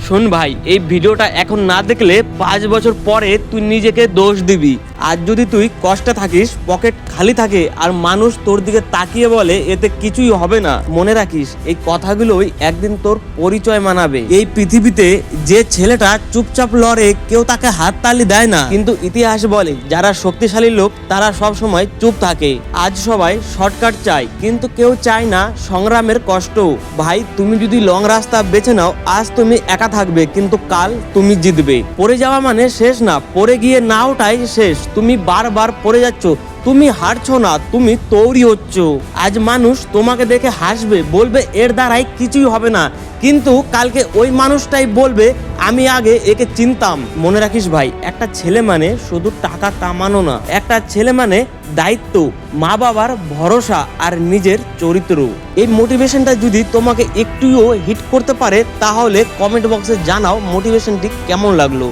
শোন ভাই, এই ভিডিওটা এখন না দেখলে 5 বছর পরে তুই নিজেকে দোষ দিবি। আর যদি তুই কষ্টে থাকিস, পকেট খালি থাকে আর মানুষ তোর দিকে তাকিয়ে বলে এতে কিছুই হবে না, মনে রাখিস এই কথাগুলোই একদিন তোর পরিচয় মানাবে। এই পৃথিবীতে যে ছেলেটা চুপচাপ লড়ে কেউ তাকে হাততালি দেয় না, কিন্তু ইতিহাস বলে যারা শক্তিশালী লোক তারা সব সময় চুপ থাকে। আজ সবাই শর্টকাট চায়, কিন্তু কেউ চায় না সংগ্রামের কষ্ট। ভাই, তুমি যদি লং রাস্তা বেছে নাও, আজ তুমি একা থাকবে কিন্তু কাল তুমি জিতবে। পড়ে যাওয়া মানে শেষ না, পড়ে গিয়ে না ওঠাই শেষ। তুমি বারবার পড়ে যাচ্ছ, তুমি হারছো না, তুমি তৈরি হচ্ছ। আজ মানুষ তোমাকে দেখে হাসবে, বলবে এর দ্বারাই কিছুই হবে না, কিন্তু কালকে ওই মানুষটাই বলবে আমি আগে একে চিনতাম। মনে রাখিস ভাই, একটা ছেলে মানে শুধু টাকা কামানো না, একটা ছেলে মানে দায়িত্ব, মা বাবার ভরসা আর নিজের চরিত্র। এই মোটিভেশনটা যদি তোমাকে একটুও হিট করতে পারে তাহলে কমেন্ট বক্সে জানাও মোটিভেশনটি কেমন লাগলো।